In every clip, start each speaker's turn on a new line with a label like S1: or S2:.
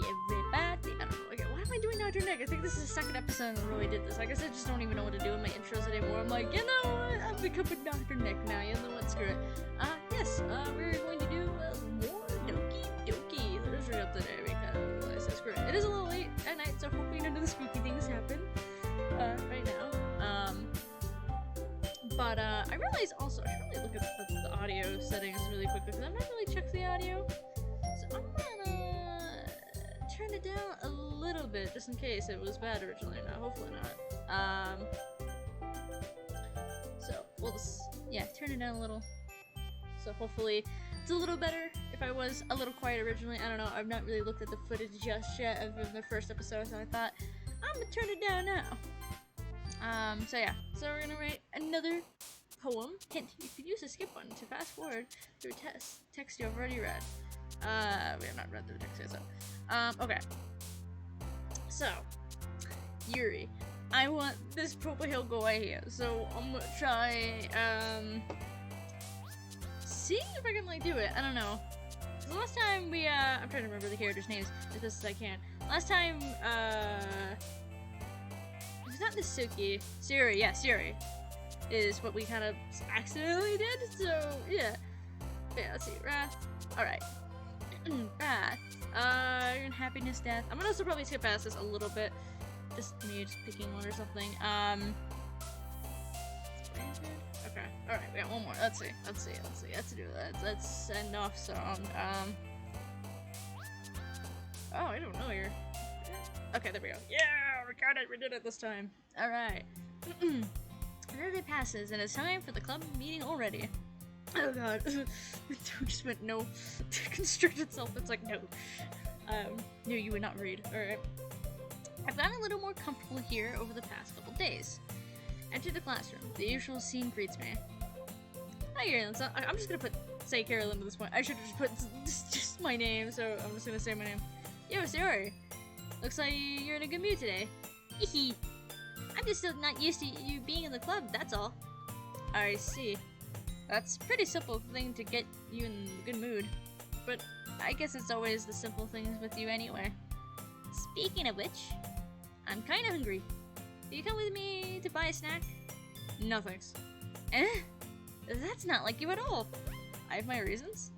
S1: everybody. I don't know. Okay, why am I doing Dr. Nick? I think this is the second episode in a row we did this. I guess I just don't even know what to do with my intros anymore. I'm like, you know what? I'm becoming Dr. Nick now. You know what? Screw it. Yes, we're going to do more Doki. Let us read up today because I said screw it. It is a little late at night, so hopefully none of the spooky things happen right now. But I realized also I should really look at the audio settings really quickly because I've not really checked the audio. So I'm gonna turn it down a little bit just in case it was bad originally. No, hopefully not. So we'll just turn it down a little. So hopefully it's a little better. If I was a little quiet originally, I don't know. I've not really looked at the footage just yet of the first episode, so I thought I'm gonna turn it down now. So we're gonna write another poem. Hint, you could use the skip button to fast forward through text you've already read. We have not read through the text yet, so. Okay. So, Yuri, I want this propane go away here, so I'm gonna try, see if I can, like, do it. I don't know. So last time we, I'm trying to remember the characters' names as best as I can. Last time, it's not Nasuki. Siri, yeah, Siri is what we kind of accidentally did, so, yeah. Yeah, let's see, Wrath. Alright. Wrath. Happiness, Death. I'm gonna also probably skip past this a little bit. Just me just picking one or something. Okay, alright, we got one more. Let's see. Let's do that. Let's send off song. Oh, I don't know here. Okay, there we go. Yeah, we got it. We did it this time. All right. Another day passes, and it's time for the club meeting already. Oh god, it just went no to constrict itself. It's like no. No, you would not read. All right. I've gotten a little more comfortable here over the past couple days. Enter the classroom. The usual scene greets me. Hi, Carolyn. So I'm just gonna say Carolyn at this point. I should have just put just my name, so I'm just gonna say my name. Yo, sorry. Looks like you're in a good mood today. Hehe. I'm just still not used to you being in the club, that's all. I see. That's a pretty simple thing to get you in a good mood. But I guess it's always the simple things with you anyway. Speaking of which, I'm kind of hungry. Do you come with me to buy a snack? No thanks. That's not like you at all. I have my reasons.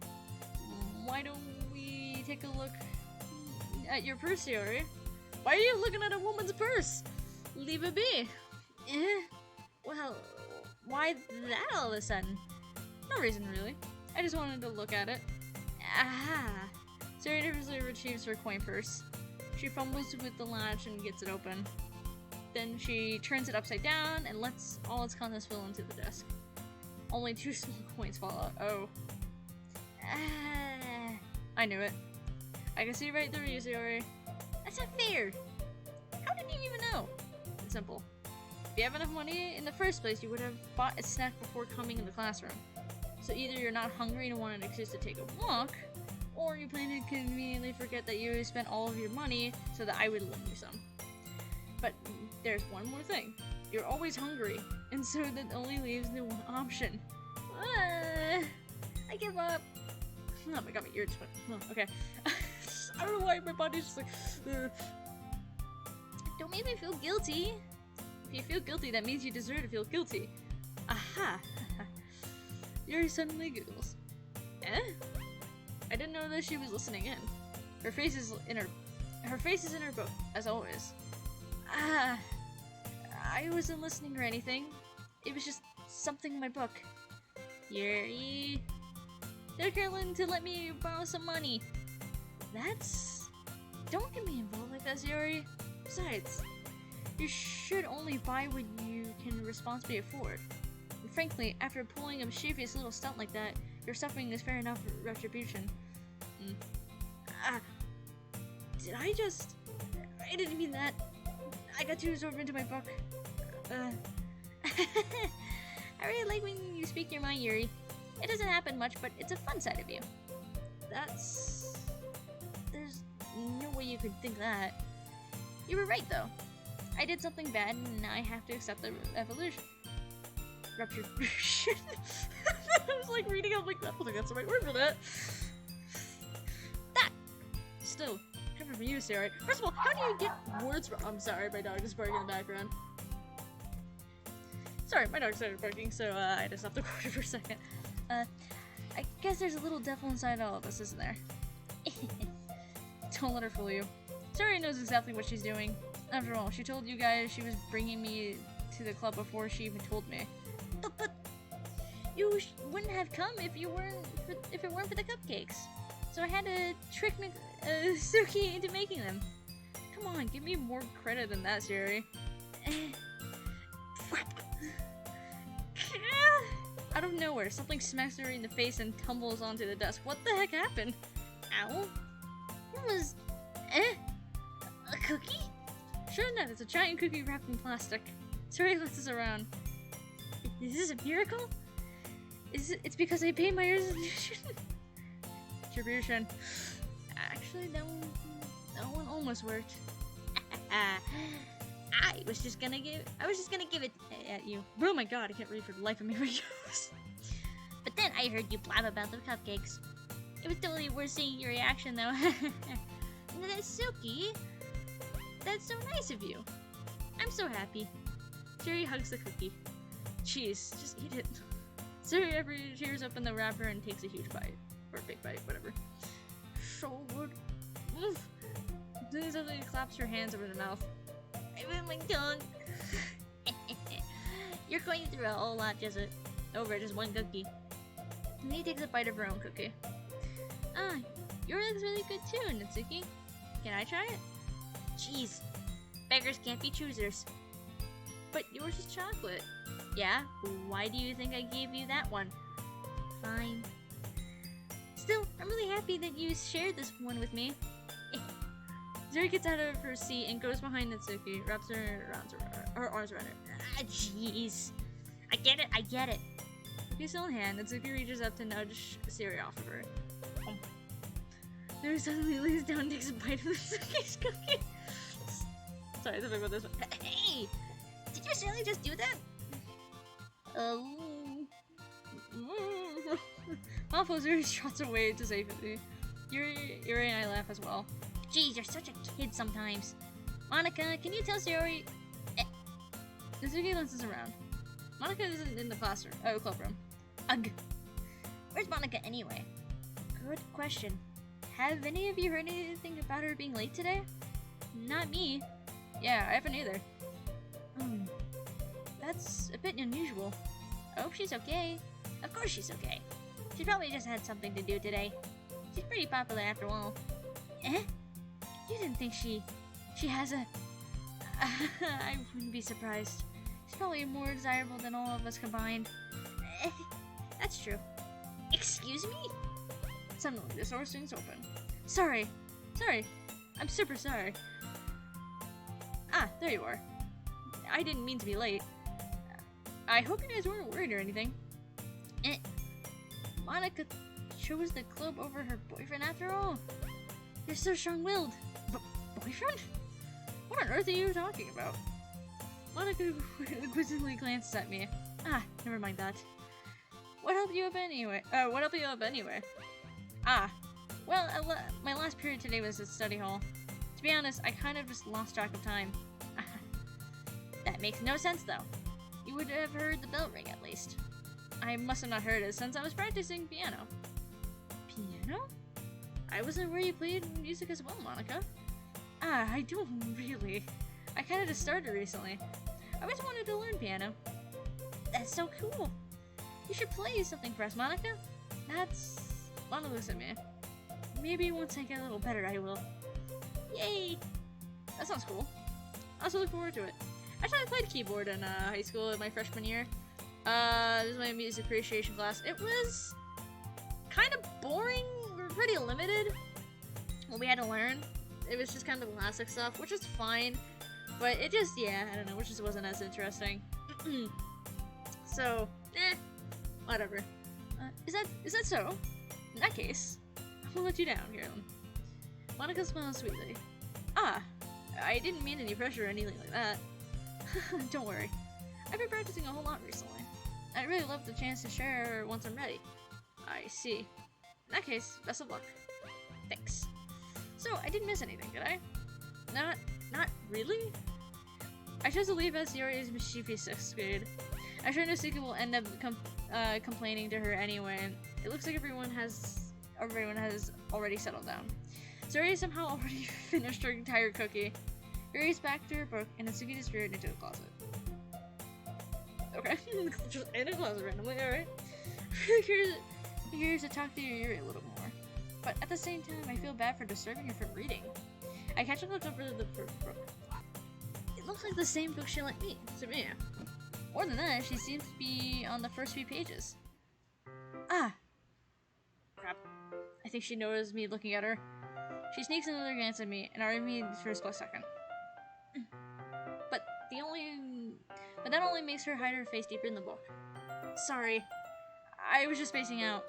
S1: Why don't we take a look at your purse, Yuri? Why are you looking at a woman's purse? Leave it be. Well, why that all of a sudden? No reason really. I just wanted to look at it. Aha! Sarah nervously retrieves her coin purse. She fumbles with the latch and gets it open. Then she turns it upside down and lets all its contents spill into the desk. Only 2 small coins fall out. Oh. I knew it. I can see right through you, Yuri. That's not fair! How did you even know? It's simple. If you have enough money in the first place, you would have bought a snack before coming in the classroom. So either you're not hungry and want an excuse to take a walk, or you plan to conveniently forget that you spent all of your money so that I would lend you some. But there's one more thing. You're always hungry, and so that only leaves the one option. I give up. Oh my god, my ears went. Oh, okay. I don't know why my body's just like. Don't make me feel guilty. If you feel guilty, that means you deserve to feel guilty. Aha! Yuri suddenly giggles. I didn't know that she was listening in. Her face is in her book, as always. I wasn't listening or anything. It was just something in my book. Yuri, they're Carolyn to let me borrow some money. Don't get me involved like that, Yuri. Besides, you should only buy what you can responsibly afford. And frankly, after pulling a mischievous little stunt like that, your suffering is fair enough retribution. I didn't mean that. I got too absorbed into my book. I really like when you speak your mind, Yuri. It doesn't happen much, but it's a fun side of you. There's no way you could think that. You were right, though. I did something bad, and now I have to accept the evolution. Retribution? I was like reading out like that. I don't think that's the right word for that. Still, Coming from you, Sarah. First of all, how do you get words from— I'm sorry, my dog is barking in the background. Sorry, my dog started barking, so I just stopped the recording for a second. I guess there's a little devil inside all of us, isn't there? Don't let her fool you. Sarah knows exactly what she's doing. After all, she told you guys she was bringing me to the club before she even told me. But you wouldn't have come if it weren't for the cupcakes. So I had to trick Suki into making them. Come on, give me more credit than that, Siri. Out of nowhere, something smacks her in the face and tumbles onto the desk. What the heck happened? Ow? What was— a cookie? Sure enough, it's a giant cookie wrapped in plastic. Siri lets us around. Is this a miracle? It's because I paid my resolution. Attribution. Actually, that one almost worked. I was just gonna give it at you. Oh my god, I can't read for the life of me right now. But then I heard you blab about the cupcakes. It was totally worth seeing your reaction though. Suki, that's so nice of you. I'm so happy. Siri hugs the cookie. Jeez, just eat it. Siri tears open the wrapper and takes a huge bite. Or a big bite, whatever. So good. Then suddenly claps her hands over the mouth. I bit my tongue. You're going through a whole lot over just one cookie. And he takes a bite of her own cookie. Ah, yours looks really good too, Natsuki. Can I try it? Jeez, beggars can't be choosers. But yours is chocolate. Yeah? Why do you think I gave you that one? Fine. Still, I'm really happy that you shared this one with me. Zuri gets out of her seat and goes behind Natsuki, wraps her arms around her. Ah, jeez. I get it. Cookie still in hand, Natsuki reaches up to nudge Siri off of her. Zuri suddenly lays down and takes a bite of Natsuki's cookie. Sorry, I have to think about this one. Hey! Did you really just do that? Awful, Zuri trots away to safety. Yuri and I laugh as well. Jeez, you're such a kid sometimes. Monica, can you tell Siri? Natsuki glances around. Monica isn't in the clubroom. Ugh. Where's Monica anyway? Good question. Have any of you heard anything about her being late today? Not me. Yeah, I haven't either. That's a bit unusual. I hope she's okay. Of course she's okay. She probably just had something to do today. She's pretty popular after all. Eh? You didn't think she has a... I wouldn't be surprised. She's probably more desirable than all of us combined. That's true. Excuse me? Suddenly, the door swings open. Sorry. I'm super sorry. Ah, there you are. I didn't mean to be late. I hope you guys weren't worried or anything. Monica chose the club over her boyfriend after all. You're so strong-willed. Boyfriend? What on earth are you talking about? Monica quizzically glances at me. Ah, never mind that. What helped you up anyway? Ah, well, my last period today was at study hall. To be honest, I kind of just lost track of time. That makes no sense, though. You would have heard the bell ring, at least. I must have not heard it since I was practicing piano. Piano? I wasn't aware you played music as well, Monica. Ah, I don't really. I kind of just started recently. I always wanted to learn piano. That's so cool. You should play something for us, Monica. Monica looks at me. Maybe once I get a little better, I will. Yay! That sounds cool. I also look forward to it. Actually, I played keyboard in high school in my freshman year. This is my music appreciation class. It was kind of boring. We were pretty limited what we had to learn. It was just kind of the classic stuff, which is fine. But it just, yeah, I don't know, it just wasn't as interesting. So, whatever. Is that so? In that case, I'm gonna let you down, Carolyn. Monica smiles sweetly. Ah, I didn't mean any pressure or anything like that. Don't worry. I've been practicing a whole lot recently. I'd really love the chance to share once I'm ready. I see. In that case, best of luck. Thanks. So, I didn't miss anything, did I? Not really? I chose to leave as Yuri's mischievous 6th grade. I'm sure Nasuka will end up complaining to her anyway. It looks like everyone has already settled down. Yuri somehow already finished her entire cookie. Yuri's back to her book, and Nasuki disappeared into the closet. Okay, just in a closet randomly, alright. Here's to talk to Yuri a little more. But at the same time, I feel bad for disturbing her from reading. I catch up over the book. It looks like the same book she lent me, Sabrina. More than that, she seems to be on the first few pages. Ah! Crap. I think she noticed me looking at her. She sneaks another glance at me and eyed me for a split second. But that only makes her hide her face deeper in the book. Sorry. I was just spacing out.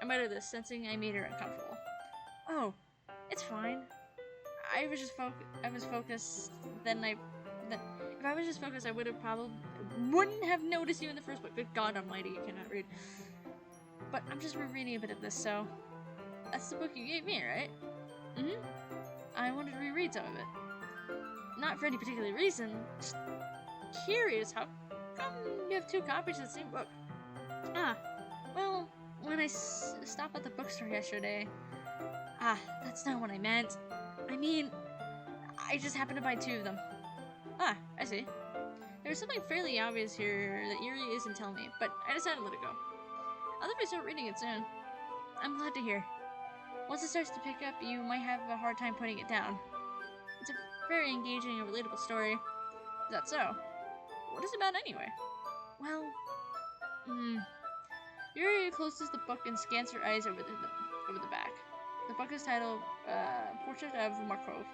S1: I muttered this, sensing I made her uncomfortable. Oh, it's fine. I was focused. If I was just focused, I wouldn't have noticed you in the first book. Good God Almighty, you cannot read. But I'm just rereading a bit of this, so that's the book you gave me, right? Mm-hmm. I wanted to reread some of it. Not for any particular reason. Just curious. How come you have 2 copies of the same book? Ah, well, when I stopped at the bookstore yesterday. Ah, that's not what I meant. I mean, I just happened to buy 2 of them. Ah, I see. There's something fairly obvious here that Yuri isn't telling me, but I decided to let it go. I'll definitely start reading it soon. I'm glad to hear. Once it starts to pick up, you might have a hard time putting it down. It's a very engaging and relatable story. Is that so? What is it about anyway? Well, Yuri closes the book and scans her eyes over the back. The book is titled Portrait of Markov.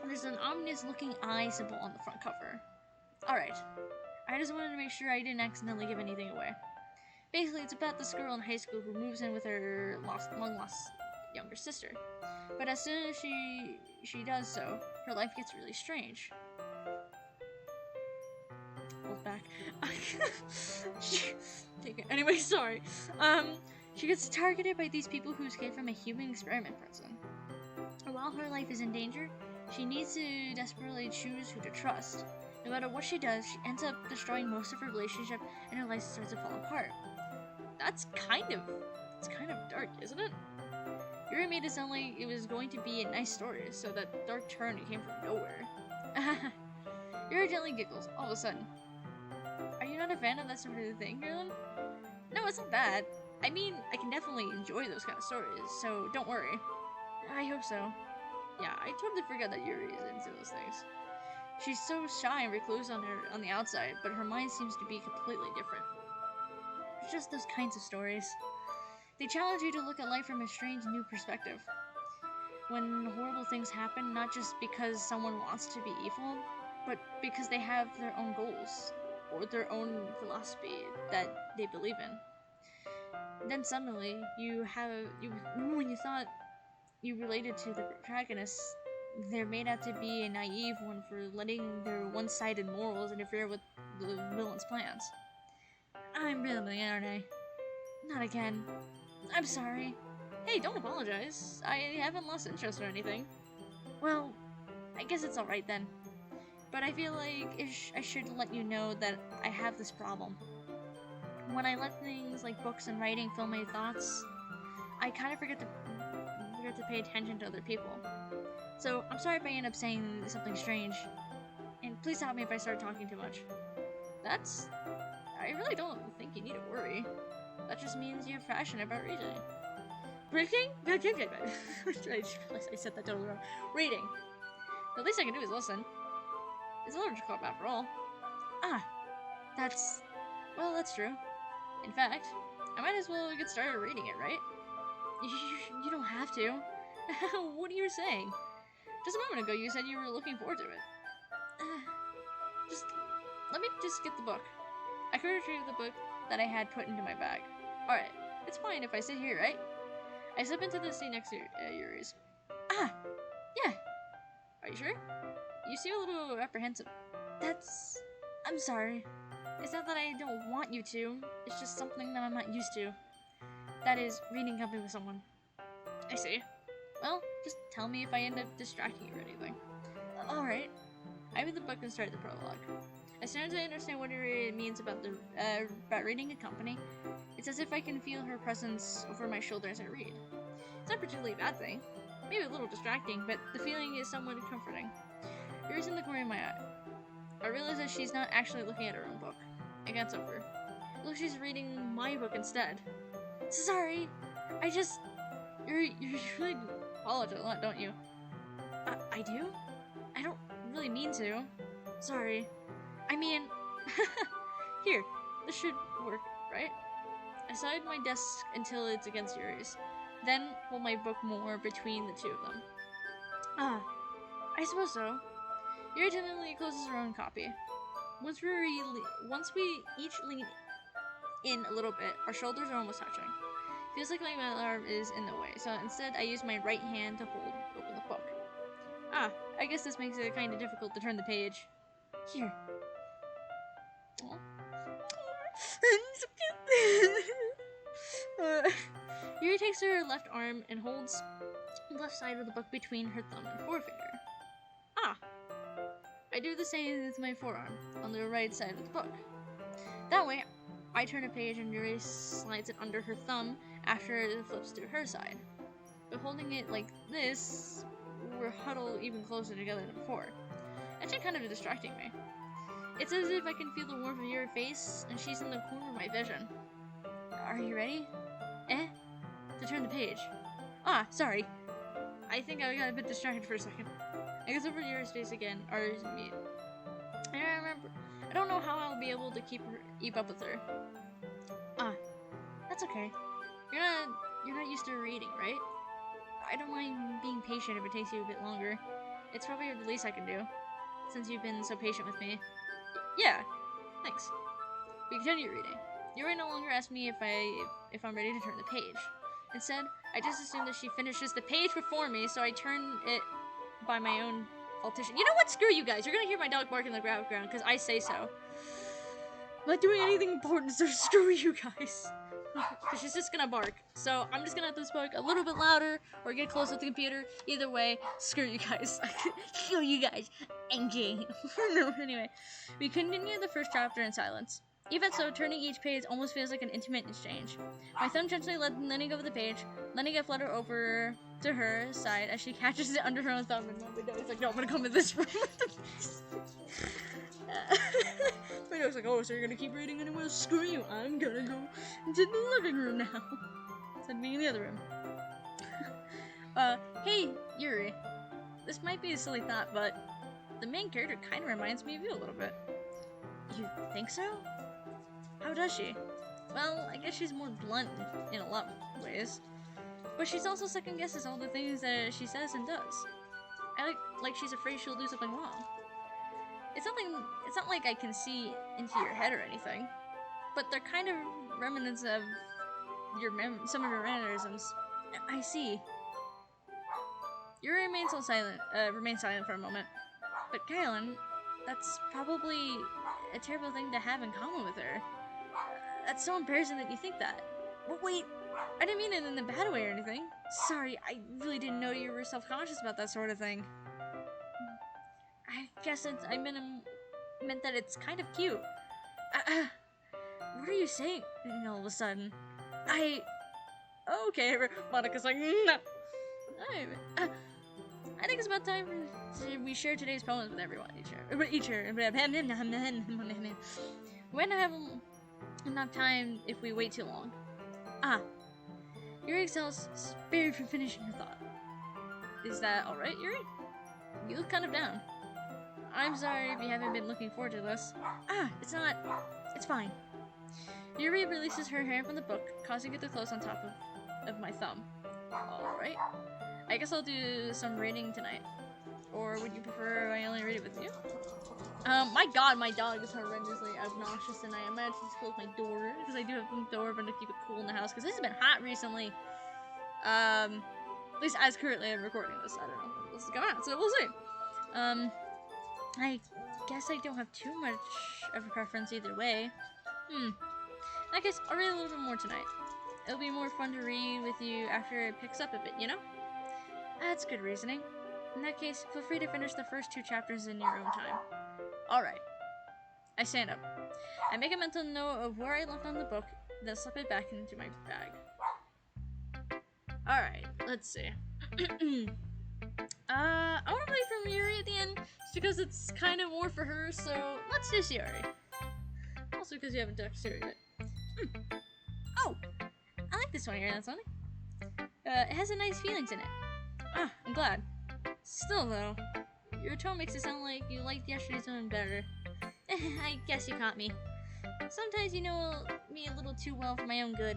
S1: There's an ominous-looking eye symbol on the front cover. Alright, I just wanted to make sure I didn't accidentally give anything away. Basically, it's about this girl in high school who moves in with her long-lost younger sister. But as soon as she does so, her life gets really strange. Hold back. Anyway, sorry. She gets targeted by these people who escaped from a human experiment person. While her life is in danger, she needs to desperately choose who to trust. No matter what she does, she ends up destroying most of her relationship, and her life starts to fall apart. It's kind of dark, isn't it? Yuri made it sound like it was going to be a nice story, so that dark turn came from nowhere. Yuri gently giggles, all of a sudden. Are you not a fan of that sort of thing, Carolyn? No, it's not bad. I mean, I can definitely enjoy those kind of stories, so don't worry. I hope so. Yeah, I totally forgot that Yuri is into those things. She's so shy and recluse on the outside, but her mind seems to be completely different. It's just those kinds of stories. They challenge you to look at life from a strange new perspective. When horrible things happen, not just because someone wants to be evil, but because they have their own goals, or their own philosophy that they believe in. Then suddenly, when you thought you related to the protagonists, they're made out to be a naive one for letting their one-sided morals interfere with the villain's plans. I'm rambling, aren't I? Not again. I'm sorry. Hey, don't apologize. I haven't lost interest or anything. Well, I guess it's alright then. But I feel like I should let you know that I have this problem. When I let things like books and writing fill my thoughts, I kind of forget to pay attention to other people. So, I'm sorry if I end up saying something strange. And please stop me if I start talking too much. I really don't think you need to worry. That just means you're passionate about reading. Reading? I just realized I said that totally wrong. Reading. The least I can do is listen. It's a literature club after all. Ah, that's true. In fact, I might as well get started reading it, right? You don't have to. What are you saying? Just a moment ago you said you were looking forward to it. Let me just get the book. I could retrieve the book that I had put into my bag. Alright, it's fine if I sit here, right? I slip into the seat next to Yuri's. Ah, yeah. Are you sure? You seem a little apprehensive. I'm sorry. It's not that I don't want you to. It's just something that I'm not used to. That is, reading company with someone. I see. Well, just tell me if I end up distracting you or anything. Alright. I read the book and start the prologue. As soon as I understand what it means about reading a company, it's as if I can feel her presence over my shoulder as I read. It's not particularly a bad thing. Maybe a little distracting, but the feeling is somewhat comforting. Yuri's in the corner of my eye. I realize that she's not actually looking at her own book. I glance over. It looks like she's reading my book instead. Sorry, you really apologize a lot, don't you? I do? I don't really mean to. Sorry. I mean, here, this should work, right? I slide my desk until it's against Yuri's, then hold my book more between the two of them. I suppose so. Yuri timidly closes her own copy. Once we each lean in a little bit, our shoulders are almost touching. Feels like my arm is in the way, so instead I use my right hand to hold open the book. I guess this makes it kind of difficult to turn the page. Here. Oh. Yuri takes her left arm and holds the left side of the book between her thumb and forefinger. I do the same with my forearm on the right side of the book. That way, I turn a page and Yuri slides it under her thumb after it flips to her side. But holding it like this, we're huddled even closer together than before. Actually kind of distracting me. It's as if I can feel the warmth of your face, and she's in the corner of my vision. Are you ready? To turn the page. Sorry. I think I got a bit distracted for a second. I guess over Yuri's face again, or me. I don't know how I'll be able to keep up with her. That's okay. You're not used to reading, right? I don't mind being patient if it takes you a bit longer. It's probably the least I can do, since you've been so patient with me. Yeah, thanks. We continue reading. Yuri no longer asks me if I'm ready to turn the page. Instead, I just assume that she finishes the page before me, so I turn it by my own volition. You know what? Screw you guys. You're gonna hear my dog bark in the background because I say so. I'm not doing anything important, so screw you guys. Because she's just gonna bark. So I'm just gonna have to bark a little bit louder or get close to the computer. Either way, screw you guys. Screw you guys. NG. No, anyway. We continue the first chapter in silence. Even so, turning each page almost feels like an intimate exchange. My thumb gently letting go of the page, letting it flutter over to her side as she catches it under her own thumb, and my dog's like, no, I'm gonna come in this room. My dog's like, oh, so you're gonna keep reading anyway? Screw you, I'm gonna go into the living room now. Instead of being in the other room. Hey, Yuri. This might be a silly thought, but the main character kind of reminds me of you a little bit. You think so? How does she? Well, I guess she's more blunt in a lot of ways. But she's also second guesses all the things that she says and does. I like she's afraid she'll do something wrong. It's not like I can see into your head or anything. But they're kind of remnants of some of your mannerisms. I see. Yuri remains silent for a moment. But Carolyn, that's probably a terrible thing to have in common with her. That's so embarrassing that you think that. But wait, I didn't mean it in a bad way or anything. Sorry, I really didn't know you were self-conscious about that sort of thing. I guess I meant that it's kind of cute. What are you saying all of a sudden? Okay, Monica's like, no. I think it's about time we share today's poems with everyone. Each year. We might not have enough time if we wait too long. Yuri exhales, spared from finishing her thought. Is that alright, Yuri? You look kind of down. I'm sorry if you haven't been looking forward to this. It's not. It's fine. Yuri releases her hand from the book, causing it to close on top of my thumb. Alright. I guess I'll do some reading tonight. Or would you prefer I only read it with you? My god, my dog is horrendously obnoxious tonight. I might have to just close my door, because I do have the door open to keep it cool in the house, because this has been hot recently. At least as currently I'm recording this. I don't know what else is going on, so we'll see. I guess I don't have too much of a preference either way. I guess I'll read a little bit more tonight. It'll be more fun to read with you after it picks up a bit, you know? That's good reasoning. In that case, feel free to finish the first 2 chapters in your own time. Alright. I stand up. I make a mental note of where I left on the book, then slip it back into my bag. Alright, let's see. I want to play from Yuri at the end, just because it's kind of more for her, so let's do Yuri. Also because you haven't done Yuri yet. Oh! I like this one here, that's funny. It has a nice feelings in it. Ah, I'm glad. Still though, your tone makes it sound like you liked yesterday's one better. I guess you caught me. Sometimes you know me a little too well for my own good.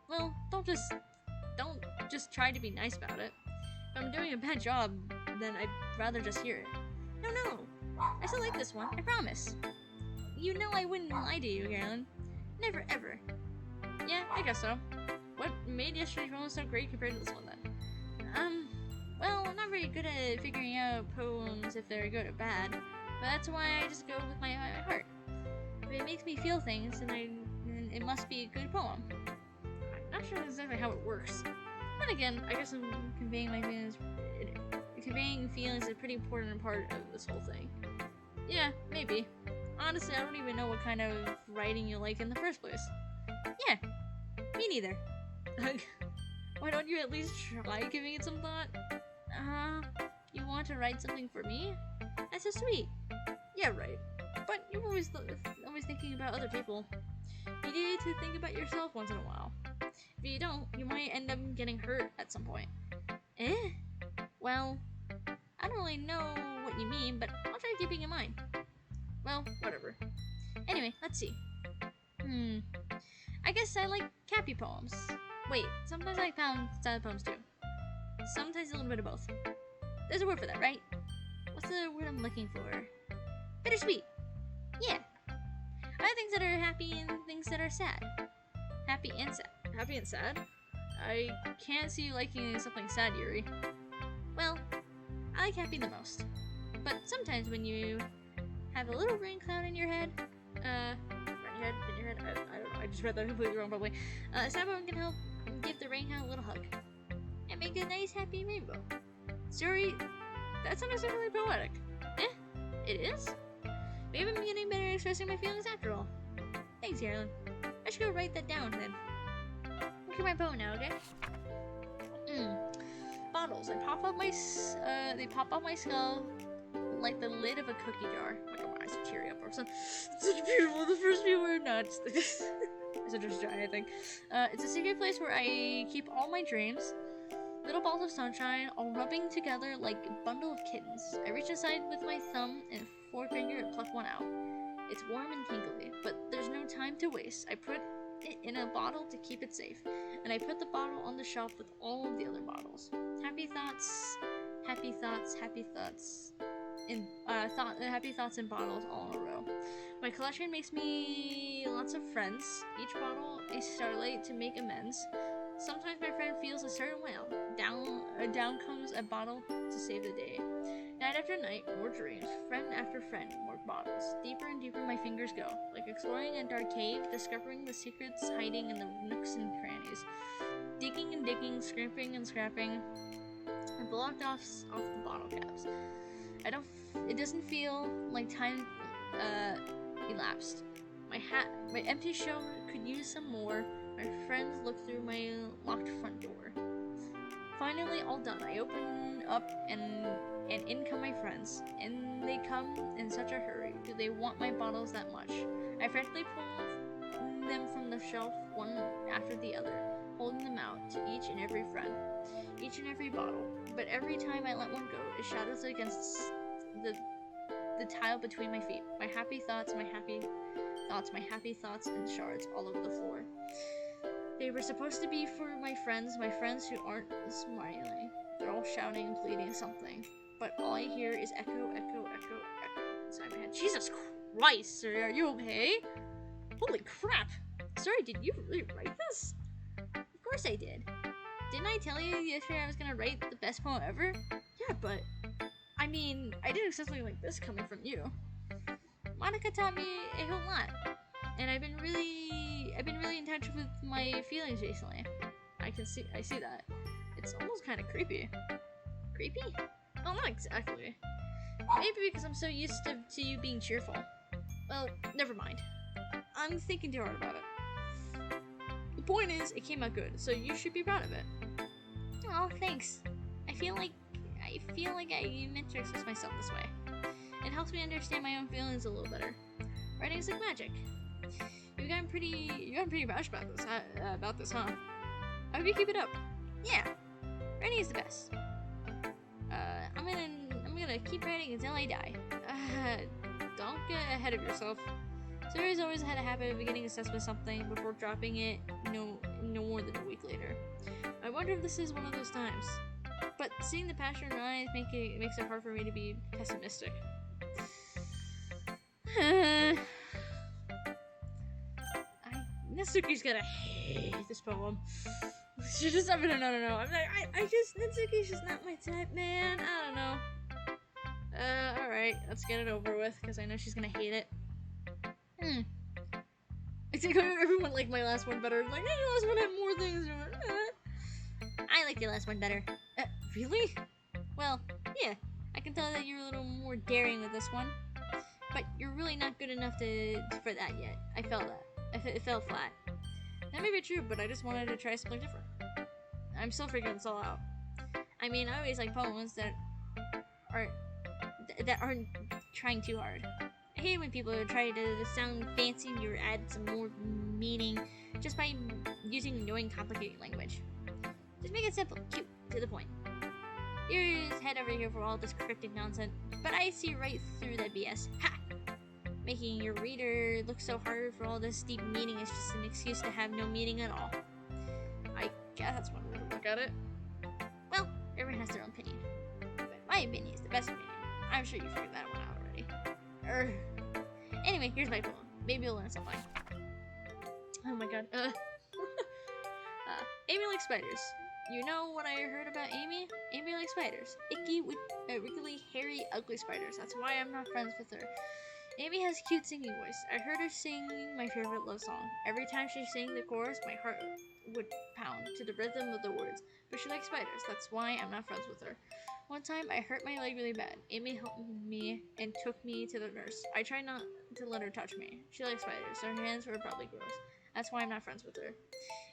S1: Well, don't just try to be nice about it. If I'm doing a bad job, then I'd rather just hear it. No. I still like this one, I promise. You know I wouldn't lie to you, Carolyn. Never, ever. Yeah, I guess so. What made yesterday's one so great compared to this one, then? Well, I'm not very good at figuring out poems if they're good or bad, but that's why I just go with my heart. If it makes me feel things, then it must be a good poem. I'm not sure exactly how it works. Then again, I guess I'm conveying my feelings. Conveying feelings is a pretty important part of this whole thing. Yeah, maybe. Honestly, I don't even know what kind of writing you like in the first place. Yeah, me neither. Why don't you at least try giving it some thought? You want to write something for me? That's so sweet. Yeah, right. But you're always thinking about other people. You need to think about yourself once in a while. If you don't, you might end up getting hurt at some point. Eh? Well, I don't really know what you mean, but I'll try keeping in mind. Well, whatever. Anyway, let's see. I guess I like happy poems. Wait, sometimes I found sad poems too. Sometimes a little bit of both. There's a word for that, right? What's the word I'm looking for? Bittersweet. Yeah. I have things that are happy and things that are sad. Happy and sad. Happy and sad? I can't see you liking something sad, Yuri. Well, I like happy the most. But sometimes when you have a little rain cloud in your head, in your head, I don't know, I just read that completely wrong probably. A sad poem can help give the rain cloud a little hug. And make a nice happy rainbow. Sorry, that's not necessarily poetic. It is? Maybe I'm getting better at expressing my feelings after all. Thanks, Carolyn. I should go write that down then. Look at my poem now, okay? Bottles. They pop up my skull like the lid of a cookie jar. Oh my god, my eyes are teary up or something. It's such beautiful. The first few were nuts. It's just dry, I think. It's a secret place where I keep all my dreams. Little balls of sunshine, all rubbing together like a bundle of kittens. I reach inside with my thumb and forefinger and pluck one out. It's warm and tingly, but there's no time to waste. I put it in a bottle to keep it safe, and I put the bottle on the shelf with all of the other bottles. Happy thoughts, happy thoughts, happy thoughts. Happy thoughts in bottles all in a row. My collection makes me lots of friends. Each bottle a starlight to make amends. Sometimes my friend feels a certain way. Down comes a bottle to save the day. Night after night, more dreams. Friend after friend, more bottles. Deeper and deeper my fingers go, like exploring a dark cave, discovering the secrets hiding in the nooks and crannies. Digging and digging, scraping and scrapping. I blocked off the bottle caps. It doesn't feel like time elapsed. My empty shell could use some more. My friends look through my locked front door. Finally, all done. I open up and in come my friends. And they come in such a hurry. Do they want my bottles that much? I frantically pull them from the shelf one after the other, holding them out to each and every friend, each and every bottle. But every time I let one go, it shatters against the tile between my feet. My happy thoughts, my happy thoughts, and shards all over the floor. They were supposed to be for my friends who aren't smiling. They're all shouting and pleading something. But all I hear is echo, echo, echo, echo inside my head. Jesus Christ, sir, are you okay? Holy crap! Sorry, did you really write this? Of course I did. Didn't I tell you yesterday I was gonna write the best poem ever? Yeah, but I mean, I didn't expect something like this coming from you. Monica taught me a whole lot, and I've been really in touch with my feelings recently. I see that. It's almost kind of creepy. Creepy? Well, not exactly. Maybe because I'm so used to you being cheerful. Well, never mind. I'm thinking too hard about it. The point is, it came out good, so you should be proud of it. Oh, thanks. I feel like I meant to express myself this way. It helps me understand my own feelings a little better. Writing is like magic. You've gotten pretty much about this, huh? I hope you keep it up. Yeah, writing is the best. I'm gonna keep writing until I die. Don't get ahead of yourself. Suri's always had a habit of getting obsessed with something before dropping it no more than a week later. I wonder if this is one of those times. But seeing the passion in her eyes makes it hard for me to be pessimistic. Natsuki's gonna hate this poem. She just, I'm gonna, no. I'm like, Natsuki's just not my type, man. I don't know. Alright, let's get it over with, because I know she's gonna hate it. I think everyone liked my last one better. Like, your last one had more things. I like your last one better. Really? Well, yeah. I can tell that you're a little more daring with this one. But you're really not good enough for that yet. I felt that. It fell flat. That may be true, but I just wanted to try something different. I'm still figuring this all out. I mean, I always like poems that aren't trying too hard. I hate when people try to sound fancy or add some more meaning just by using annoying, complicated language. Just make it simple, cute, to the point. You just head over here for all this cryptic nonsense, but I see right through that BS. Ha! Making your reader look so hard for all this deep meaning is just an excuse to have no meaning at all. I guess that's one way to look at it. Well, everyone has their own opinion. But my opinion is the best opinion. I'm sure you figured that one out already. Anyway, here's my poem. Maybe you'll learn something. Oh my god. Amy likes spiders. You know what I heard about Amy? Amy likes spiders. Icky, wriggly, hairy, ugly spiders. That's why I'm not friends with her. Amy has a cute singing voice. I heard her sing my favorite love song. Every time she sang the chorus, my heart would pound to the rhythm of the words. But she likes spiders. That's why I'm not friends with her. One time, I hurt my leg really bad. Amy helped me and took me to the nurse. I tried not to let her touch me. She likes spiders, so her hands were probably gross. That's why I'm not friends with her.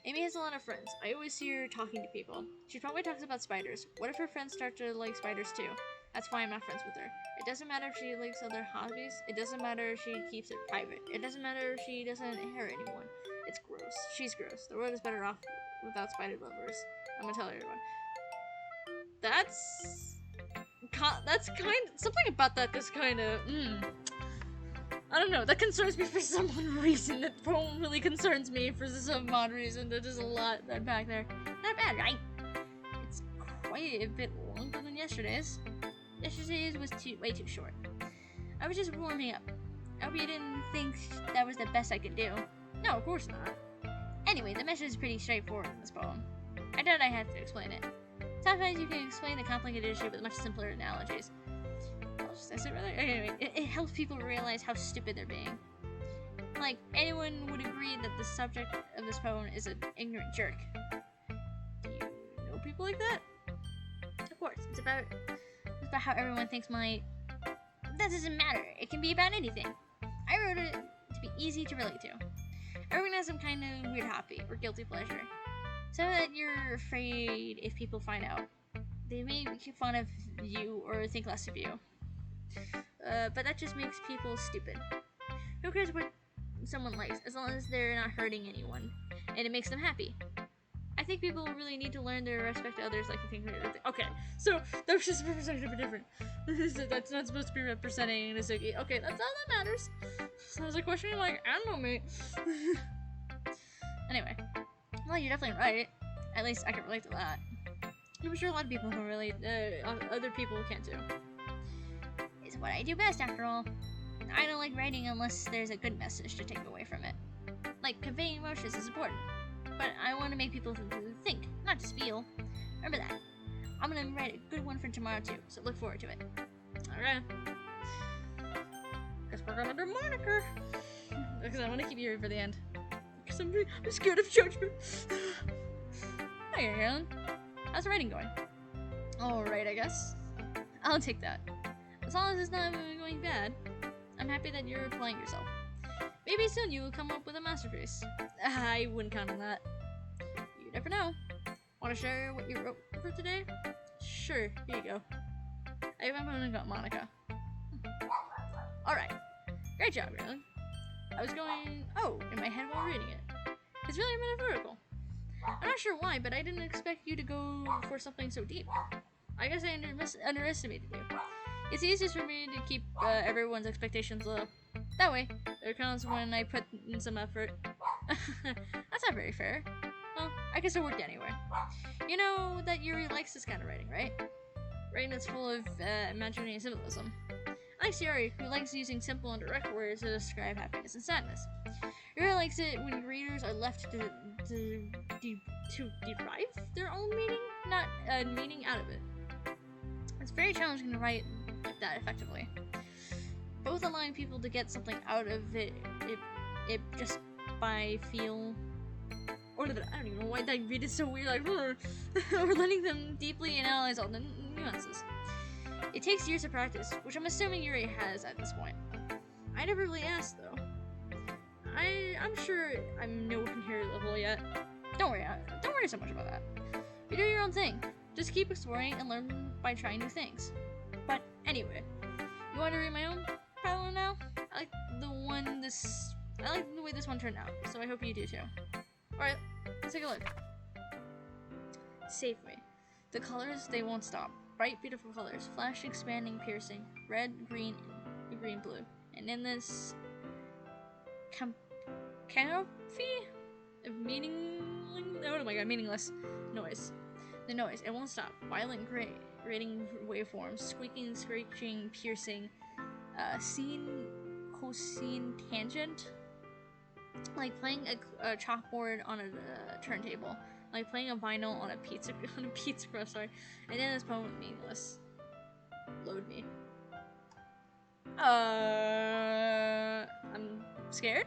S1: Amy has a lot of friends. I always see her talking to people. She probably talks about spiders. What if her friends start to like spiders too? That's why I'm not friends with her. It doesn't matter if she likes other hobbies. It doesn't matter if she keeps it private. It doesn't matter if she doesn't hurt anyone. It's gross. She's gross. The world is better off without spider lovers. I'm gonna tell everyone. That's kind of, something about that just kind of, I don't know, that concerns me for some odd reason. That poem really concerns me for some odd reason. There's just a lot that back there. Not bad, right? It's quite a bit longer than yesterday's. Yesterday's was way too short. I was just warming up. I hope you didn't think that was the best I could do. No, of course not. Anyway, the message is pretty straightforward in this poem. I doubt I have to explain it. Sometimes you can explain the complicated shit with much simpler analogies. Anyway, it helps people realize how stupid they're being. Like, anyone would agree that the subject of this poem is an ignorant jerk. Do you know people like that? Of course, it's about how everyone thinks that doesn't matter. It can be about anything. I wrote it to be easy to relate to. Everyone has some kind of weird hobby or guilty pleasure. So that you're afraid if people find out. They may make fun of you or think less of you. But that just makes people stupid. Who cares what someone likes, as long as they're not hurting anyone, and it makes them happy. I think people really need to learn to respect others like you think. Okay, so that was just representative of different. That's not supposed to be representing Natsuki. Okay, that's all that matters. So I was like questioning, like, I don't know, mate. Anyway, well, you're definitely right. At least I can relate to that. I'm sure a lot of people can relate. Other people can too. It's what I do best, after all. I don't like writing unless there's a good message to take away from it. Like, conveying emotions is important, but I want to make people think, not just feel. Remember that. I'm gonna write a good one for tomorrow too, so look forward to it. Alright. Guess we're gonna do Monica. Because I want to keep you here for the end. Because I'm scared of judgment. Hey, Helen. How's the writing going? Alright, I guess. I'll take that. As long as it's not going bad, I'm happy that you're applying yourself. Maybe soon you will come up with a masterpiece. I wouldn't count on that. You never know. Want to share what you wrote for today? Sure, here you go. I haven't got Monica. Alright. Great job, really. I was going, oh, in my head while reading it. It's really metaphorical. I'm not sure why, but I didn't expect you to go for something so deep. I guess I underestimated you. It's easiest for me to keep everyone's expectations low. That way, there counts when I put in some effort. That's not very fair. Well, I guess it worked anyway. You know that Yuri likes this kind of writing, right? Writing that's full of imaginary symbolism. I like Yuri, who likes using simple and direct words to describe happiness and sadness. Yuri likes it when readers are left to derive their own meaning, not meaning out of it. It's very challenging to write like that effectively. Both allowing people to get something out of it just by feel, or I don't even know why I read it so weird, like, or letting them deeply analyze all the nuances. It takes years of practice, which I'm assuming Yuri has at this point. I never really asked though. I'm sure I'm nowhere near level yet. Don't worry so much about that. You do your own thing. Just keep exploring and learn by trying new things. But anyway, you want to read my own problem now? I like the way this one turned out, so I hope you do too. Alright, let's take a look. Save me. The colors, they won't stop. Bright, beautiful colors. Flash, expanding, piercing. Red, green, blue. And in this canopy of meaningless noise. The noise, it won't stop. Violent, grating waveforms. Squeaking, screeching, piercing. Sine, cosine, tangent. Like playing a chalkboard on a turntable. Like playing a vinyl on a pizza crust, sorry. And then this poem meaningless. Load me. I'm scared?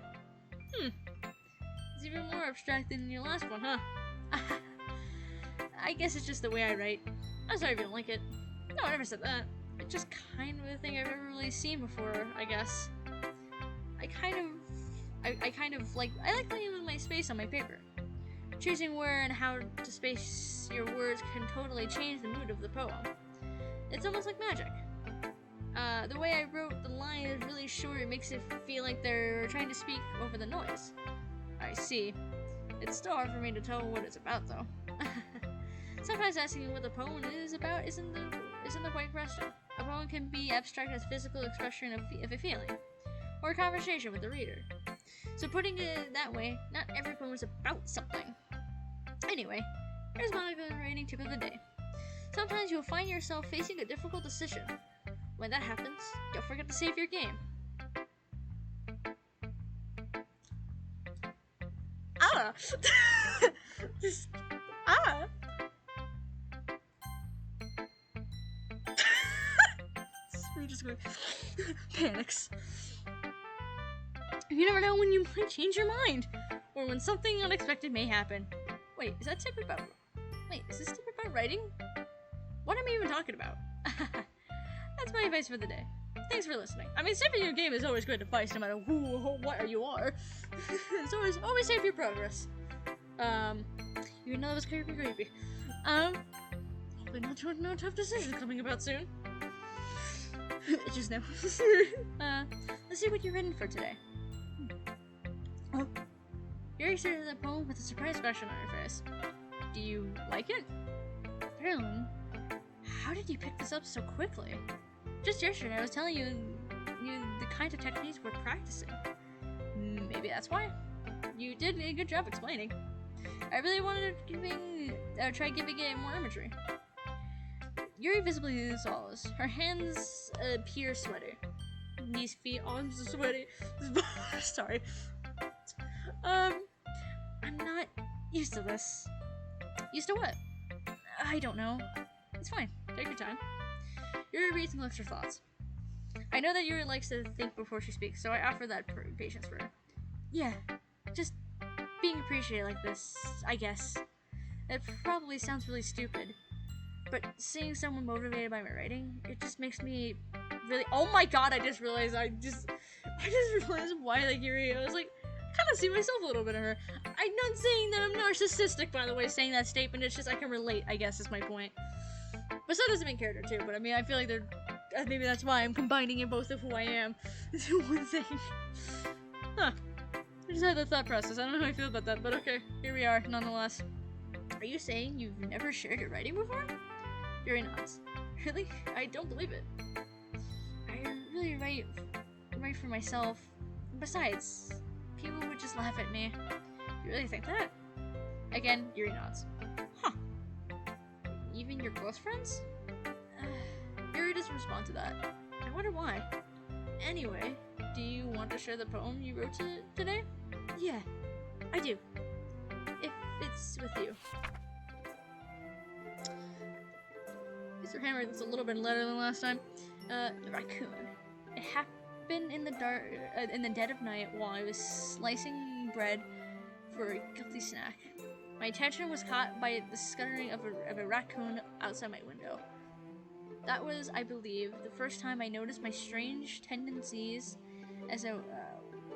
S1: It's even more abstract than your last one, huh? I guess it's just the way I write. I'm sorry if you don't like it. No, I never said that. It's just kind of a thing I've never really seen before, I guess. I like playing with my space on my paper. Choosing where and how to space your words can totally change the mood of the poem. It's almost like magic. The way I wrote the line is really short. It makes it feel like they're trying to speak over the noise. I see. It's still hard for me to tell what it's about, though. Sometimes asking what the poem is about isn't the right question. A poem can be abstract as physical expression of a feeling, or a conversation with the reader. So putting it that way, not every poem is about something. Anyway, here's my rating tip of the day. Sometimes you'll find yourself facing a difficult decision. When that happens, don't forget to save your game. We're just going panics. You never know when you might change your mind, or when something unexpected may happen. Wait, is this tip about writing? What am I even talking about? That's my advice for the day. Thanks for listening. I mean, saving your game is always good advice, no matter what you are. It's always save your progress. Even though that was creepy. Hopefully no tough decisions coming about soon. Just now. Let's see what you've written for today. Oh, Yuri started the poem with a surprised expression on her face. Do you like it? Carolyn, how did you pick this up so quickly? Just yesterday I was telling you the kind of techniques we're practicing. Maybe that's why. You did a good job explaining. I really wanted to try giving it more imagery. Yuri visibly is solace. Her hands appear sweaty. Knees, feet, arms are sweaty. Sorry. I'm not used to this. Used to what? I don't know. It's fine. Take your time. Yuri reads and looks her thoughts. I know that Yuri likes to think before she speaks, so I offer that patience for her. Yeah, just being appreciated like this, I guess. It probably sounds really stupid. But seeing someone motivated by my writing, it just makes me really. Oh my god! I just realized why like Yuri. I was like, I kind of see myself a little bit in her. I'm not saying that I'm narcissistic, by the way. Saying that statement, it's just I can relate. I guess is my point. But so does the main character too. But I mean, I feel like they're. Maybe that's why I'm combining in both of who I am into one thing. Huh. I just had that thought process. I don't know how I feel about that, but okay, here we are, nonetheless. Are you saying you've never shared your writing before? Yuri nods. Really? I don't believe it. I really write for myself. Besides, people would just laugh at me. You really think that? Again, Yuri nods. Huh. Even your close friends? Yuri doesn't respond to that. I wonder why. Anyway, do you want to share the poem you wrote today? Yeah, I do. If it's with you. Mr. Handwriting's a little bit lighter than last time. The raccoon. It happened in the dark, in the dead of night while I was slicing bread for a guilty snack. My attention was caught by the scuttering of a raccoon outside my window. That was, I believe, the first time I noticed my strange tendencies as a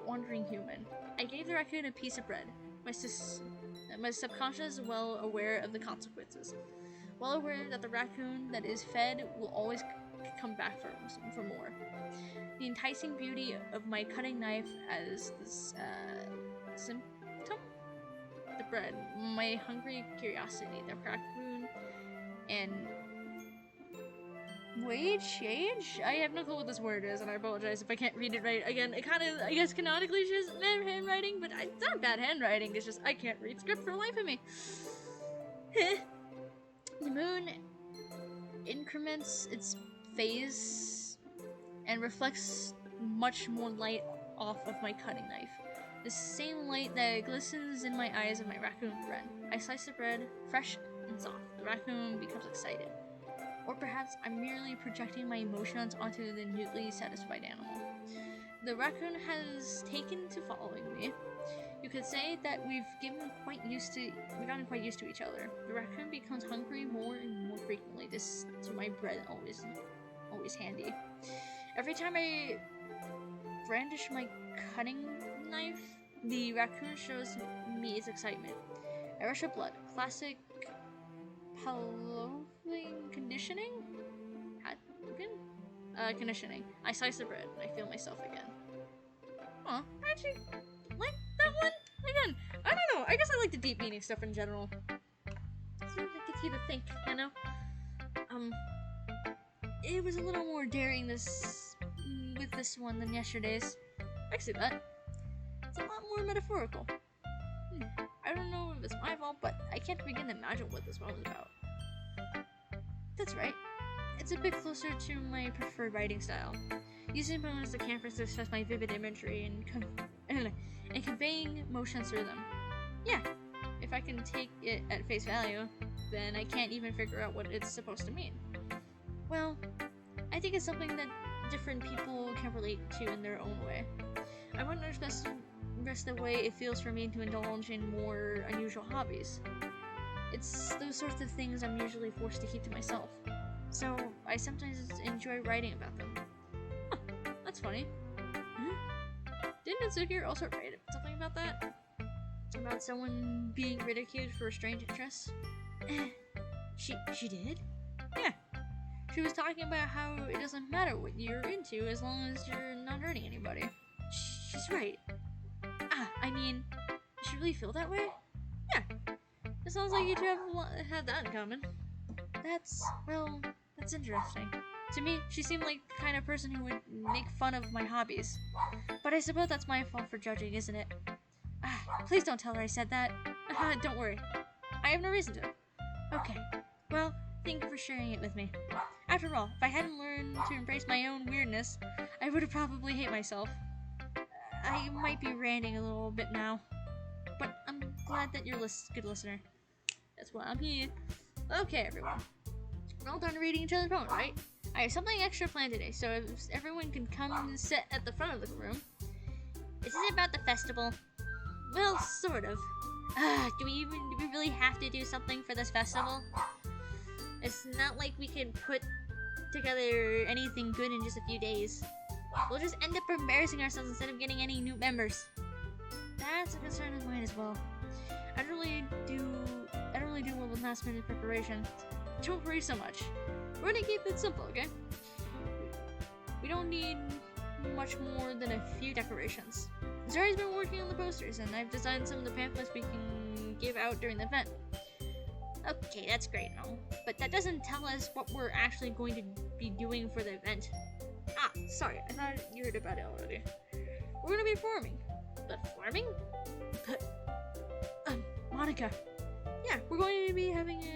S1: wandering human. I gave the raccoon a piece of bread. My subconscious is well aware of the consequences. Well aware that the raccoon that is fed will always come back for more. The enticing beauty of my cutting knife as this symptom? The bread. My hungry curiosity. The raccoon and age? I have no clue what this word is, and I apologize if I can't read it right. Again, it kind of, I guess, canonically is handwriting, but it's not bad handwriting. It's just I can't read script for the life of me. The moon increments its phase and reflects much more light off of my cutting knife. The same light that glistens in my eyes of my raccoon friend. I slice the bread, fresh and soft. The raccoon becomes excited. Or perhaps I'm merely projecting my emotions onto the newly satisfied animal. The raccoon has taken to following me. You could say that we've gotten quite used to each other. The raccoon becomes hungry more and more frequently. This is my bread always handy. Every time I brandish my cutting knife, the raccoon shows me its excitement. I rush of blood. Classic Pavlovian conditioning? Conditioning. I slice the bread, and I feel myself again. Aw, I actually like that one. Again, I don't know. I guess I like the deep meaning stuff in general. Seems like it gets you to think, you know? It was a little more daring with this one than yesterday's. I see that. It's a lot more metaphorical. I don't know if it's my fault, but I can't begin to imagine what this one was about. That's right. It's a bit closer to my preferred writing style. Using poems as a canvas to express my vivid imagery and conveying emotions through them. Yeah, if I can take it at face value, then I can't even figure out what it's supposed to mean. Well, I think it's something that different people can relate to in their own way. I wonder if that's the way it feels for me to indulge in more unusual hobbies. It's those sorts of things I'm usually forced to keep to myself. So I sometimes enjoy writing about them. Huh, that's funny. Didn't Itsuki also write something about that? About someone being ridiculed for a strange interest? She did? Yeah. She was talking about how it doesn't matter what you're into as long as you're not hurting anybody. She's right. I mean, does she really feel that way? Yeah. It sounds like you two have that in common. That's interesting. To me, she seemed like the kind of person who would make fun of my hobbies. But I suppose that's my fault for judging, isn't it? Please don't tell her I said that. Don't worry. I have no reason to. Okay. Well, thank you for sharing it with me. After all, if I hadn't learned to embrace my own weirdness, I would have probably hate myself. I might be ranting a little bit now, but I'm glad that you're a good listener. That's why I'm here. Okay, everyone. We're all done reading each other's poems, right? I have something extra planned today, so if everyone can come and sit at the front of the room. Is this about the festival? Well, sort of. Do we really have to do something for this festival? It's not like we can put together anything good in just a few days. We'll just end up embarrassing ourselves instead of getting any new members. That's a concern of mine as well. I don't really do well with last minute preparation. Don't worry so much. We're gonna keep it simple, okay? We don't need much more than a few decorations. Zari's been working on the posters, and I've designed some of the pamphlets we can give out during the event. Okay, that's great and all, but that doesn't tell us what we're actually going to be doing for the event. Ah, sorry, I thought you heard about it already. We're gonna be performing. Performing? Monica. Yeah, we're going to be having